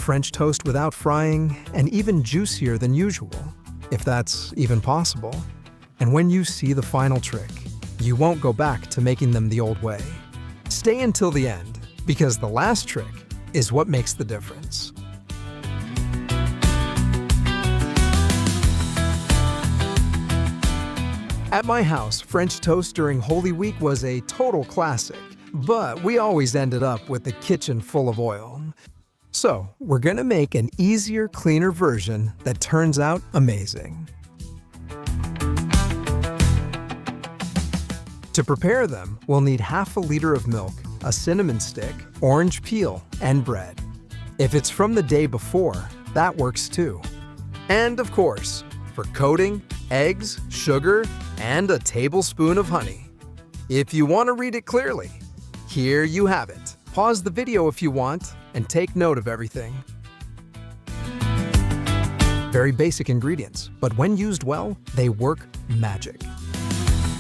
French toast without frying, and even juicier than usual, if that's even possible. And when you see the final trick, you won't go back to making them the old way. Stay until the end, because the last trick is what makes the difference. At my house, French toast during Holy Week was a total classic, but we always ended up with the kitchen full of oil. So, we're gonna make an easier, cleaner version that turns out amazing. To prepare them, we'll need half a liter of milk, a cinnamon stick, orange peel, and bread. If it's from the day before, that works too. And of course, for coating, eggs, sugar, and a tablespoon of honey. If you want to read it clearly, here you have it. Pause the video if you want, and take note of everything. Very basic ingredients, but when used well, they work magic.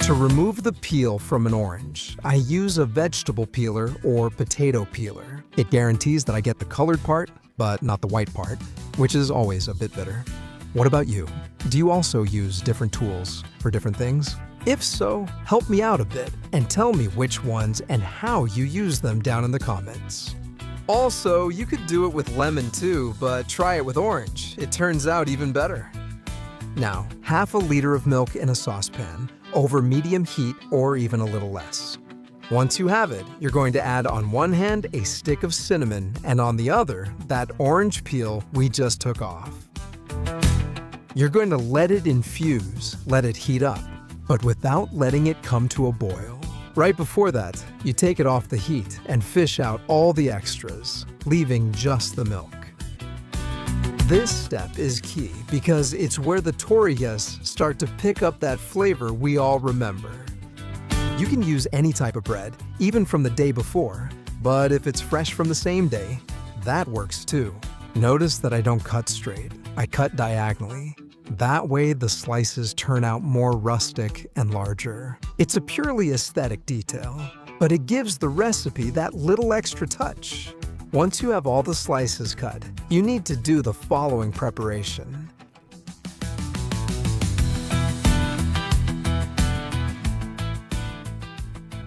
To remove the peel from an orange, I use a vegetable peeler or potato peeler. It guarantees that I get the colored part, but not the white part, which is always a bit bitter. What about you? Do you also use different tools for different things? If so, help me out a bit and tell me which ones and how you use them down in the comments. Also, you could do it with lemon too, but try it with orange. It turns out even better. Now, half a liter of milk in a saucepan, over medium heat or even a little less. Once you have it, you're going to add on one hand a stick of cinnamon and on the other, that orange peel we just took off. You're going to let it infuse, let it heat up, but without letting it come to a boil. Right before that, you take it off the heat and fish out all the extras, leaving just the milk. This step is key because it's where the Torrijas start to pick up that flavor we all remember. You can use any type of bread, even from the day before, but if it's fresh from the same day, that works too. Notice that I don't cut straight, I cut diagonally. That way the slices turn out more rustic and larger. It's a purely aesthetic detail, but it gives the recipe that little extra touch. Once you have all the slices cut, you need to do the following preparation.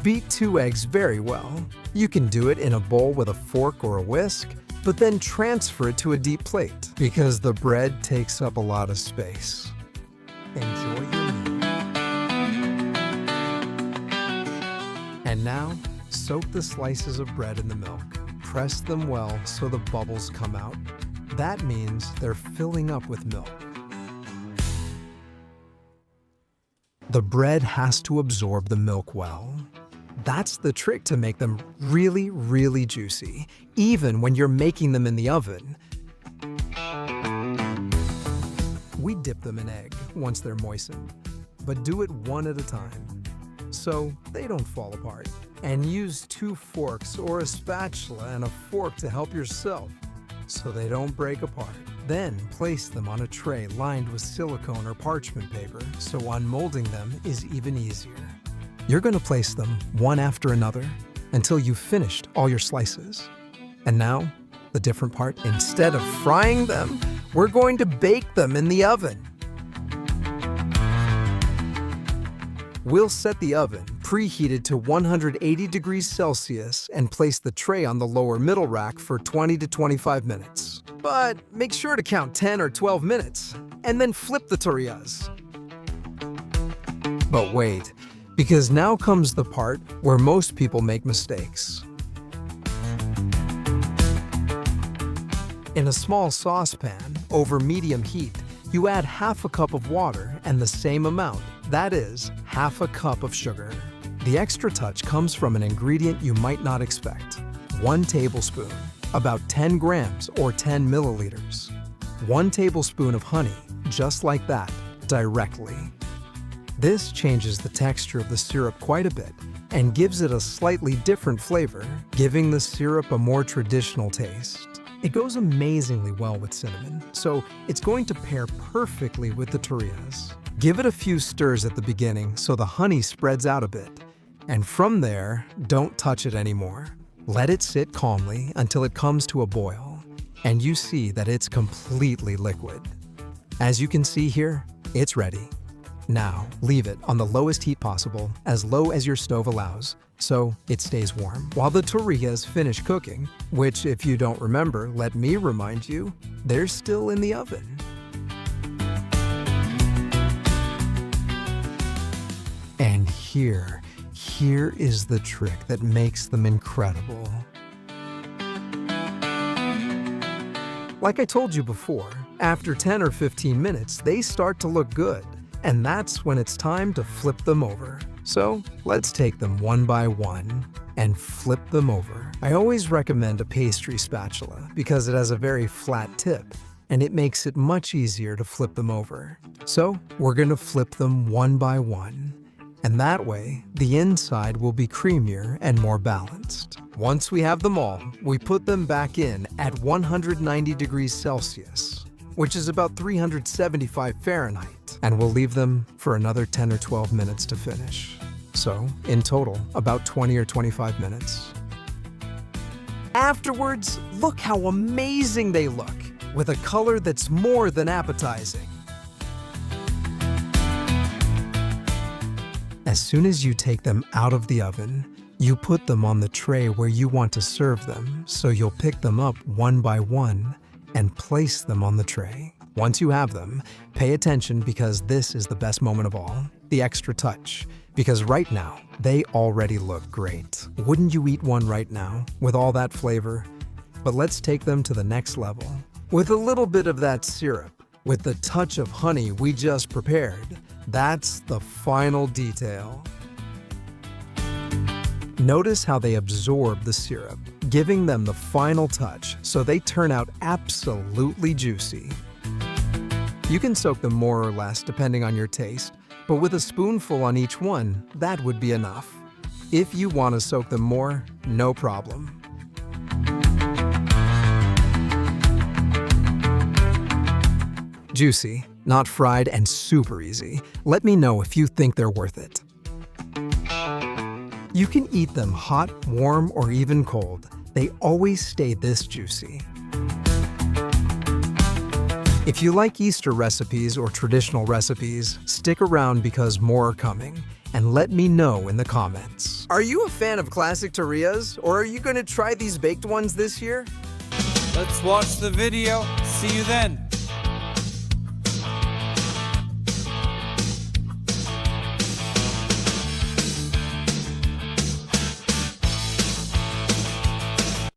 Beat 2 eggs very well. You can do it in a bowl with a fork or a whisk, but then transfer it to a deep plate because the bread takes up a lot of space. Enjoy your meal. And now, soak the slices of bread in the milk. Press them well so the bubbles come out. That means they're filling up with milk. The bread has to absorb the milk well. That's the trick to make them really, really juicy, even when you're making them in the oven. We dip them in egg once they're moistened, but do it one at a time, so they don't fall apart. And use 2 forks or a spatula and a fork to help yourself, so they don't break apart. Then place them on a tray lined with silicone or parchment paper, so unmolding them is even easier. You're going to place them one after another until you've finished all your slices. And now, the different part. Instead of frying them, we're going to bake them in the oven. We'll set the oven preheated to 180 degrees Celsius and place the tray on the lower middle rack for 20 to 25 minutes. But make sure to count 10 or 12 minutes and then flip the tortillas. But wait, because now comes the part where most people make mistakes. In a small saucepan, over medium heat, you add half a cup of water and the same amount, that is, half a cup of sugar. The extra touch comes from an ingredient you might not expect. 1 tablespoon, about 10 grams or 10 milliliters. 1 tablespoon of honey, just like that, directly. This changes the texture of the syrup quite a bit and gives it a slightly different flavor, giving the syrup a more traditional taste. It goes amazingly well with cinnamon, so it's going to pair perfectly with the tortillas. Give it a few stirs at the beginning so the honey spreads out a bit, and from there, don't touch it anymore. Let it sit calmly until it comes to a boil. and you see that it's completely liquid. As you can see here, it's ready. Now, leave it on the lowest heat possible, as low as your stove allows, so it stays warm. While the torrillas finish cooking, which if you don't remember, let me remind you, they're still in the oven. And here is the trick that makes them incredible. Like I told you before, after 10 or 15 minutes, they start to look good. And that's when it's time to flip them over. So let's take them one by one and flip them over. I always recommend a pastry spatula because it has a very flat tip and it makes it much easier to flip them over. So we're going to flip them one by one. And that way, the inside will be creamier and more balanced. Once we have them all, we put them back in at 190 degrees Celsius, which is about 375 Fahrenheit, and we'll leave them for another 10 or 12 minutes to finish. So, in total, about 20 or 25 minutes. Afterwards, look how amazing they look, with a color that's more than appetizing. As soon as you take them out of the oven, you put them on the tray where you want to serve them, so you'll pick them up one by one and place them on the tray. Once you have them, pay attention because this is the best moment of all, the extra touch, because right now, they already look great. Wouldn't you eat one right now with all that flavor? But let's take them to the next level. With a little bit of that syrup, with the touch of honey we just prepared, that's the final detail. Notice how they absorb the syrup, giving them the final touch so they turn out absolutely juicy. You can soak them more or less depending on your taste, but with a spoonful on each one, that would be enough. If you want to soak them more, no problem. Juicy, not fried, and super easy. Let me know if you think they're worth it. You can eat them hot, warm, or even cold. They always stay this juicy. If you like Easter recipes or traditional recipes, stick around because more are coming, and let me know in the comments. Are you a fan of classic torrillas, or are you going to try these baked ones this year? Let's watch the video. See you then.